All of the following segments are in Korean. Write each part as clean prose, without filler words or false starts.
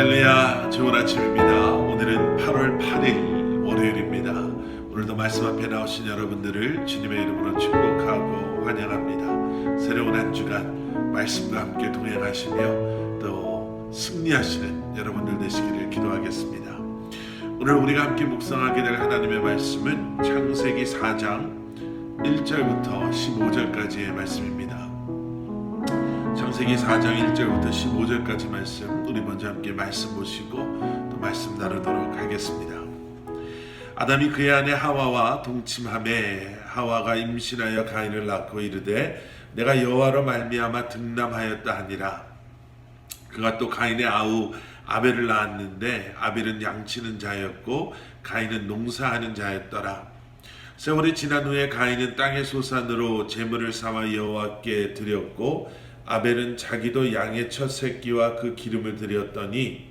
할렐루야, 좋은 아침입니다. 오늘은 8월 8일 월요일입니다. 오늘도 말씀 앞에 나오신 여러분들을 주님의 이름으로 축복하고 환영합니다. 새로운 한 주간 말씀과 함께 동행하시며 또 승리하시는 여러분들 되시기를 기도하겠습니다. 오늘 우리가 함께 묵상하게 될 하나님의 말씀은 창세기 4장 1절부터 15절까지의 말씀입니다. 창세기 4장 1절부터 15절까지 말씀, 우리 먼저 함께 말씀 보시고 또 말씀 나누도록 하겠습니다. 아담이 그의 아내 하와와 동침하매 하와가 임신하여 가인을 낳고 이르되 내가 여호와로 말미암아 득남하였다 하니라. 그가 또 가인의 아우 아벨을 낳았는데 아벨은 양치는 자였고 가인은 농사하는 자였더라. 세월이 지난 후에 가인은 땅의 소산으로 제물을 삼아 여호와께 드렸고 아벨은 자기도 양의 첫 새끼와 그 기름을 드렸더니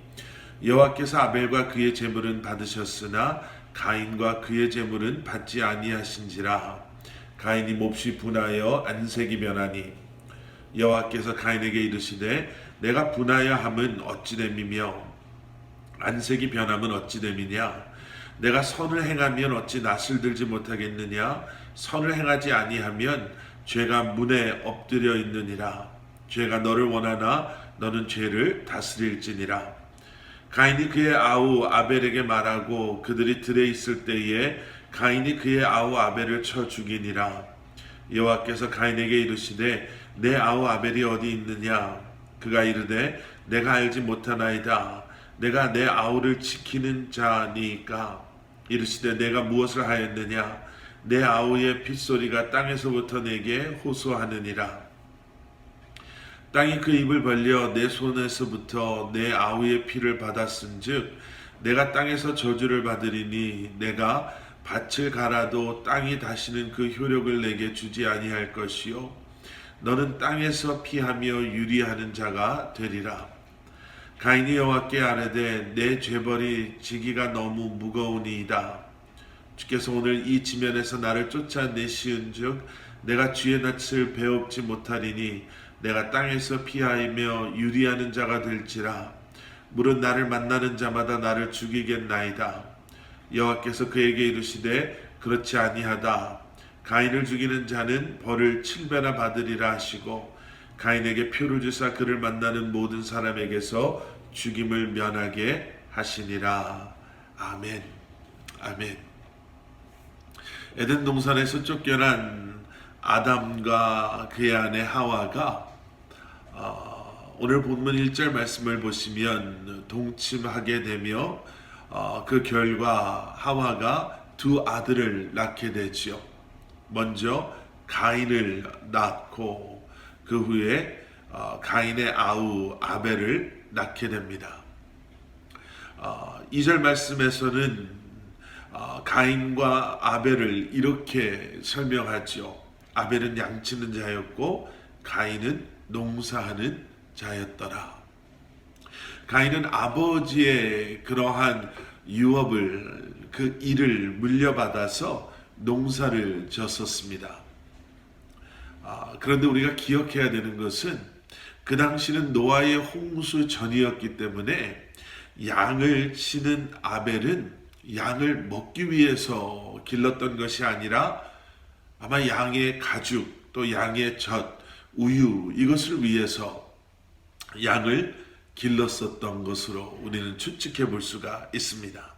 여호와께서 아벨과 그의 제물은 받으셨으나 가인과 그의 제물은 받지 아니하신지라. 가인이 몹시 분하여 안색이 변하니 여호와께서 가인에게 이르시되 내가 분하여 함은 어찌됨이며 안색이 변함은 어찌됨이냐. 내가 선을 행하면 어찌 낯을 들지 못하겠느냐. 선을 행하지 아니하면 죄가 문에 엎드려 있느니라. 죄가 너를 원하나 너는 죄를 다스릴지니라. 가인이 그의 아우 아벨에게 말하고 그들이 들에 있을 때에 가인이 그의 아우 아벨을 쳐 죽이니라. 여호와께서 가인에게 이르시되 내 아우 아벨이 어디 있느냐. 그가 이르되 내가 알지 못하나이다. 내가 내 아우를 지키는 자니까. 이르시되 내가 무엇을 하였느냐. 내 아우의 핏소리가 땅에서부터 내게 호소하느니라. 땅이 그 입을 벌려 내 손에서부터 내 아우의 피를 받았은즉 내가 땅에서 저주를 받으리니 내가 밭을 갈아도 땅이 다시는 그 효력을 내게 주지 아니할 것이요 너는 땅에서 피하며 유리하는 자가 되리라. 가인이 여호와께 아뢰되 내 죄벌이 지기가 너무 무거우니이다. 주께서 오늘 이 지면에서 나를 쫓아내시은즉 내가 주의 낯을 배웁지 못하리니 내가 땅에서 피하며 유리하는 자가 될지라. 물은 나를 만나는 자마다 나를 죽이겠나이다. 여호와께서 그에게 이르시되 그렇지 아니하다. 가인을 죽이는 자는 벌을 7배나 받으리라 하시고 가인에게 표를 주사 그를 만나는 모든 사람에게서 죽임을 면하게 하시니라. 아멘. 아멘. 에덴 동산에서 쫓겨난 아담과 그의 아내 하와가 오늘 본문 1절 말씀을 보시면 동침하게 되며 그 결과 하와가 두 아들을 낳게 되죠. 먼저 가인을 낳고 그 후에 가인의 아우 아벨을 낳게 됩니다. 2절 말씀에서는 가인과 아벨을 이렇게 설명하죠. 아벨은 양치는 자였고 가인은 농사하는 자였더라. 가인은 아버지의 그러한 유업을 그 일을 물려받아서 농사를 졌었습니다. 그런데 우리가 기억해야 되는 것은 그 당시는 노아의 홍수 전이었기 때문에 양을 치는 아벨은 양을 먹기 위해서 길렀던 것이 아니라 아마 양의 가죽 또 양의 젖, 우유 이것을 위해서 양을 길렀었던 것으로 우리는 추측해 볼 수가 있습니다.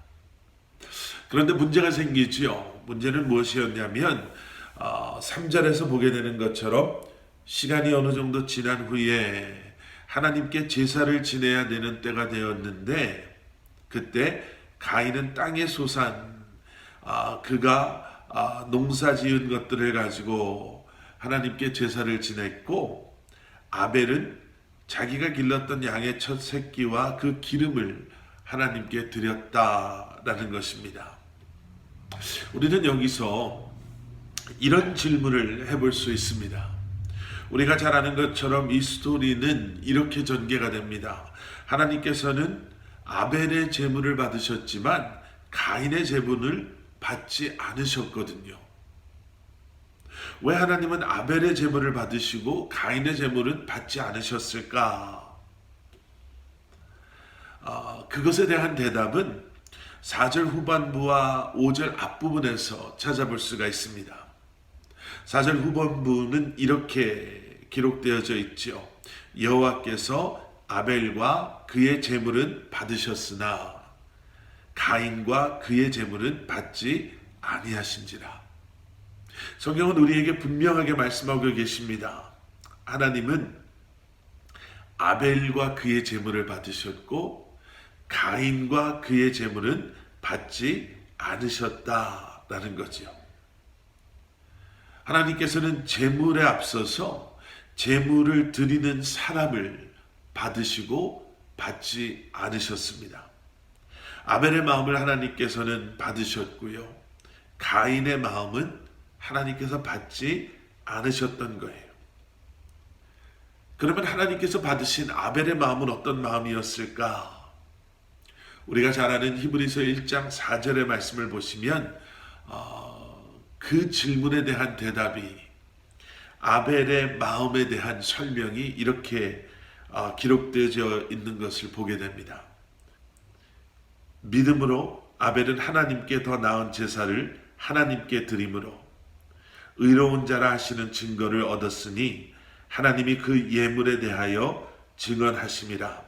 그런데 문제가 생기지요. 문제는 무엇이었냐면 3절에서 보게 되는 것처럼 시간이 어느 정도 지난 후에 하나님께 제사를 지내야 되는 때가 되었는데 그때 가인은 땅의 소산 그가 농사 지은 것들을 가지고 하나님께 제사를 지냈고 아벨은 자기가 길렀던 양의 첫 새끼와 그 기름을 하나님께 드렸다라는 것입니다. 우리는 여기서 이런 질문을 해볼 수 있습니다. 우리가 잘 아는 것처럼 이 스토리는 이렇게 전개가 됩니다. 하나님께서는 아벨의 제물을 받으셨지만 가인의 제물을 받지 않으셨거든요. 왜 하나님은 아벨의 제물을 받으시고 가인의 제물은 받지 않으셨을까? 그것에 대한 대답은 4절 후반부와 5절 앞부분에서 찾아볼 수가 있습니다. 4절 후반부는 이렇게 기록되어져 있죠. 여호와께서 아벨과 그의 제물은 받으셨으나 가인과 그의 제물은 받지 아니하신지라. 성경은 우리에게 분명하게 말씀하고 계십니다. 하나님은 아벨과 그의 제물을 받으셨고 가인과 그의 제물은 받지 않으셨다라는 거죠. 하나님께서는 제물에 앞서서 제물을 드리는 사람을 받으시고 받지 않으셨습니다. 아벨의 마음을 하나님께서는 받으셨고요. 가인의 마음은 하나님께서 받지 않으셨던 거예요. 그러면 하나님께서 받으신 아벨의 마음은 어떤 마음이었을까? 우리가 잘 아는 히브리서 1장 4절의 말씀을 보시면 그 질문에 대한 대답이 아벨의 마음에 대한 설명이 이렇게 기록되어 있는 것을 보게 됩니다. 믿음으로 아벨은 하나님께 더 나은 제사를 하나님께 드림으로 의로운 자라 하시는 증거를 얻었으니 하나님이 그 예물에 대하여 증언하심이라.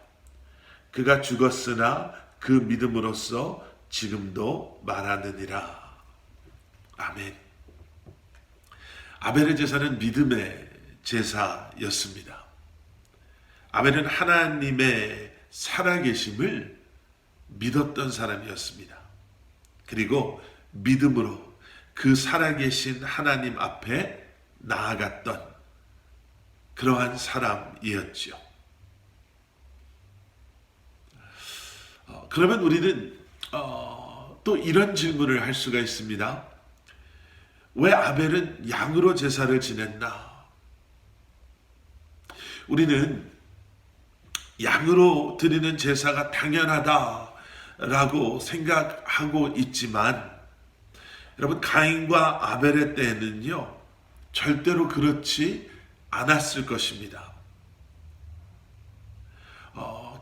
그가 죽었으나 그 믿음으로써 지금도 말하느니라. 아멘. 아벨의 제사는 믿음의 제사였습니다. 아벨은 하나님의 살아계심을 믿었던 사람이었습니다. 그리고 믿음으로 그 살아계신 하나님 앞에 나아갔던 그러한 사람이었죠. 그러면 우리는 또 이런 질문을 할 수가 있습니다. 왜 아벨은 양으로 제사를 지냈나? 우리는 양으로 드리는 제사가 당연하다라고 생각하고 있지만 여러분, 가인과 아벨의 때에는요 절대로 그렇지 않았을 것입니다.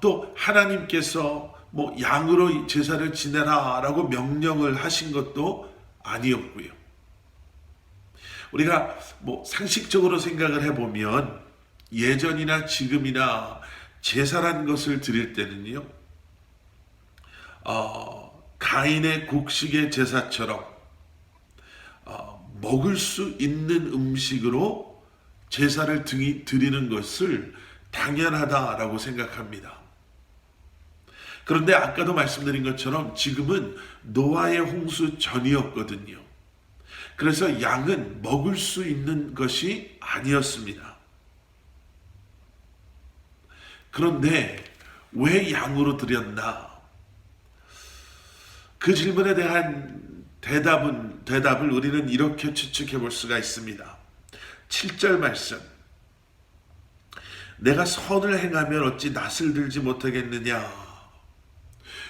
또 하나님께서 양으로 제사를 지내라라고 명령을 하신 것도 아니었고요. 우리가 상식적으로 생각을 해보면 예전이나 지금이나 제사란 것을 드릴 때는요, 가인의 곡식의 제사처럼 먹을 수 있는 음식으로 제사를 드리는 것을 당연하다라고 생각합니다. 그런데 아까도 말씀드린 것처럼 지금은 노아의 홍수 전이었거든요. 그래서 양은 먹을 수 있는 것이 아니었습니다. 그런데 왜 양으로 드렸나? 그 질문에 대한 대답을 우리는 이렇게 추측해 볼 수가 있습니다. 7절 말씀. 내가 선을 행하면 어찌 낯을 들지 못하겠느냐?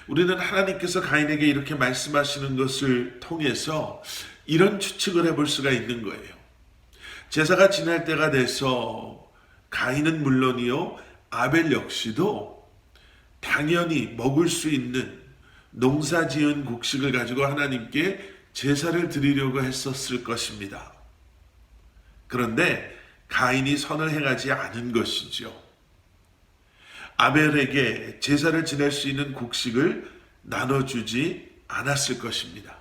우리는 하나님께서 가인에게 이렇게 말씀하시는 것을 통해서 이런 추측을 해볼 수가 있는 거예요. 제사가 지날 때가 돼서 가인은 물론이요, 아벨 역시도 당연히 먹을 수 있는 농사 지은 곡식을 가지고 하나님께 제사를 드리려고 했었을 것입니다. 그런데 가인이 선을 행하지 않은 것이죠. 아벨에게 제사를 지낼 수 있는 곡식을 나눠주지 않았을 것입니다.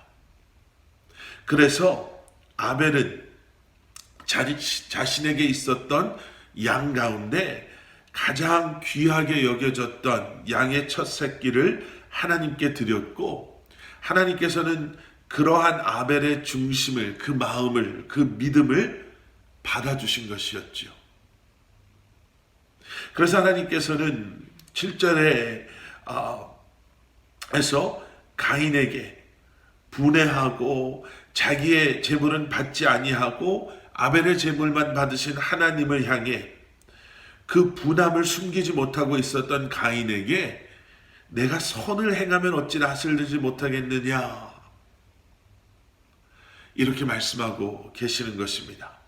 그래서 아벨은 자신에게 있었던 양 가운데 가장 귀하게 여겨졌던 양의 첫 새끼를 하나님께 드렸고, 하나님께서는 그러한 아벨의 중심을, 그 마음을, 그 믿음을 받아주신 것이었죠. 그래서 하나님께서는 7절에 에서 가인에게 분해하고 자기의 제물은 받지 아니하고 아벨의 제물만 받으신 하나님을 향해 그 분함을 숨기지 못하고 있었던 가인에게 내가 선을 행하면 어찌 낯을 들지 못하겠느냐, 이렇게 말씀하고 계시는 것입니다.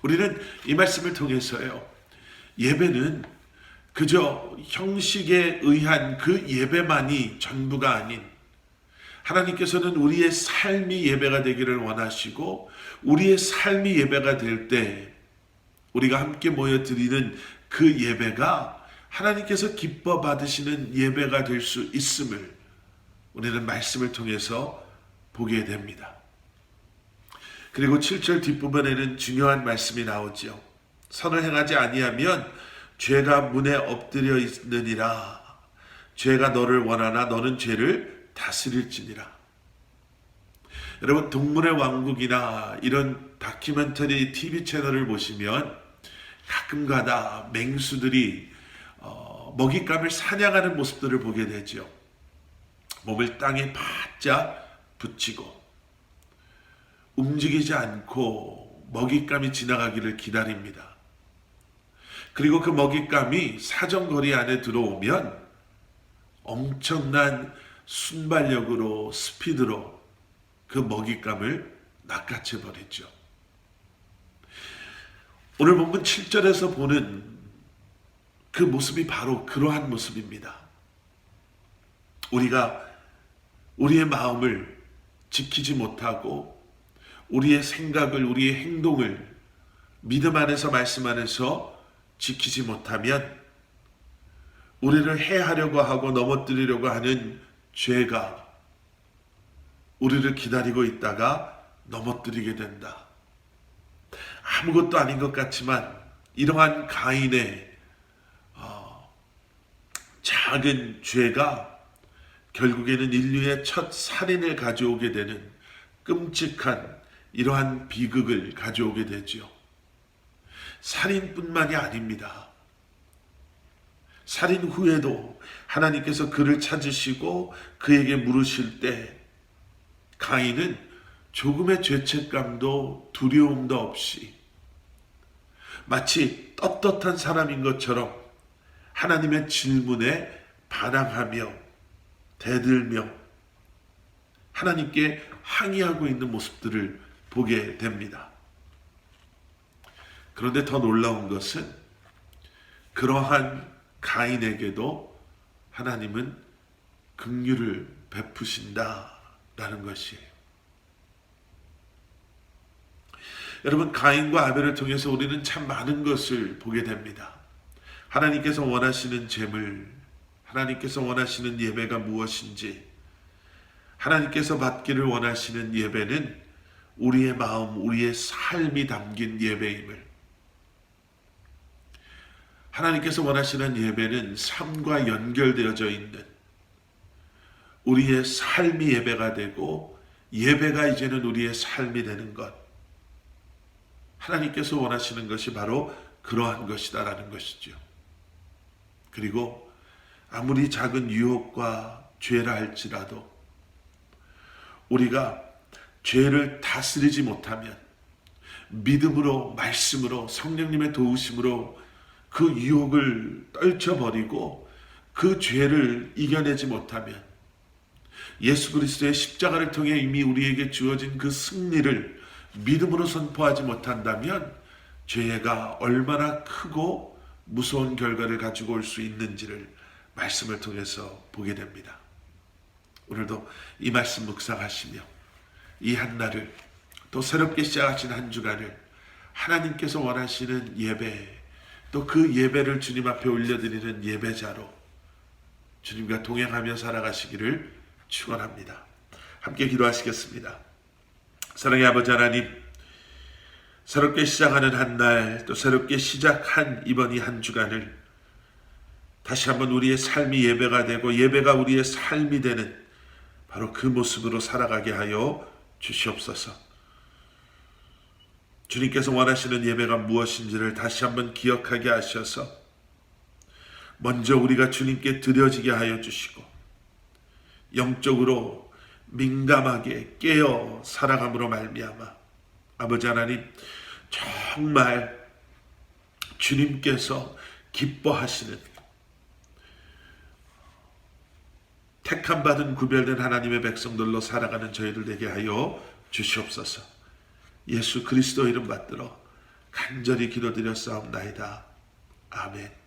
우리는 이 말씀을 통해서요, 예배는 그저 형식에 의한 그 예배만이 전부가 아닌, 하나님께서는 우리의 삶이 예배가 되기를 원하시고, 우리의 삶이 예배가 될 때 우리가 함께 모여 드리는 그 예배가 하나님께서 기뻐 받으시는 예배가 될 수 있음을 우리는 말씀을 통해서 보게 됩니다. 그리고 7절 뒷부분에는 중요한 말씀이 나오죠. 선을 행하지 아니하면 죄가 문에 엎드려 있느니라. 죄가 너를 원하나 너는 죄를 다스릴지니라. 여러분, 동물의 왕국이나 이런 다큐멘터리 TV 채널을 보시면 가끔가다 맹수들이 먹잇감을 사냥하는 모습들을 보게 되죠. 몸을 땅에 바짝 붙이고 움직이지 않고 먹잇감이 지나가기를 기다립니다. 그리고 그 먹잇감이 사정거리 안에 들어오면 엄청난 순발력으로, 스피드로 그 먹잇감을 낚아채 버리죠. 오늘 본문 7절에서 보는 그 모습이 바로 그러한 모습입니다. 우리가 우리의 마음을 지키지 못하고 우리의 생각을, 우리의 행동을 믿음 안에서, 말씀 안에서 지키지 못하면 우리를 해하려고 하고 넘어뜨리려고 하는 죄가 우리를 기다리고 있다가 넘어뜨리게 된다. 아무것도 아닌 것 같지만 이러한 가인의 작은 죄가 결국에는 인류의 첫 살인을 가져오게 되는 끔찍한 이러한 비극을 가져오게 되죠. 살인뿐만이 아닙니다. 살인 후에도 하나님께서 그를 찾으시고 그에게 물으실 때 가인은 조금의 죄책감도 두려움도 없이 마치 떳떳한 사람인 것처럼 하나님의 질문에 반항하며 대들며 하나님께 항의하고 있는 모습들을 보게 됩니다. 그런데 더 놀라운 것은 그러한 가인에게도 하나님은 긍휼을 베푸신다라는 것이에요. 여러분, 가인과 아벨을 통해서 우리는 참 많은 것을 보게 됩니다. 하나님께서 원하시는 제물, 하나님께서 원하시는 예배가 무엇인지, 하나님께서 받기를 원하시는 예배는 우리의 마음, 우리의 삶이 담긴 예배임을, 하나님께서 원하시는 예배는 삶과 연결되어져 있는 우리의 삶이 예배가 되고 예배가 이제는 우리의 삶이 되는 것, 하나님께서 원하시는 것이 바로 그러한 것이다라는 것이죠. 그리고 아무리 작은 유혹과 죄라 할지라도 우리가 죄를 다스리지 못하면 믿음으로, 말씀으로, 성령님의 도우심으로 그 유혹을 떨쳐버리고 그 죄를 이겨내지 못하면 예수 그리스도의 십자가를 통해 이미 우리에게 주어진 그 승리를 믿음으로 선포하지 못한다면 죄가 얼마나 크고 무서운 결과를 가지고 올 수 있는지를 말씀을 통해서 보게 됩니다. 오늘도 이 말씀 묵상하시며 이 한날을, 또 새롭게 시작하신 한 주간을 하나님께서 원하시는 예배, 또 그 예배를 주님 앞에 올려드리는 예배자로 주님과 동행하며 살아가시기를 축원합니다. 함께 기도하시겠습니다. 사랑의 아버지 하나님, 새롭게 시작하는 한 날, 또 새롭게 시작한 이번 이 한 주간을 다시 한번 우리의 삶이 예배가 되고 예배가 우리의 삶이 되는 바로 그 모습으로 살아가게 하여 주시옵소서. 주님께서 원하시는 예배가 무엇인지를 다시 한번 기억하게 하셔서 먼저 우리가 주님께 드려지게 하여 주시고 영적으로 민감하게 깨어 살아감으로 말미암아 아버지 하나님, 정말 주님께서 기뻐하시는 택함받은 구별된 하나님의 백성들로 살아가는 저희들 되게 하여 주시옵소서. 예수 그리스도 이름 받들어 간절히 기도드렸사옵나이다. 아멘.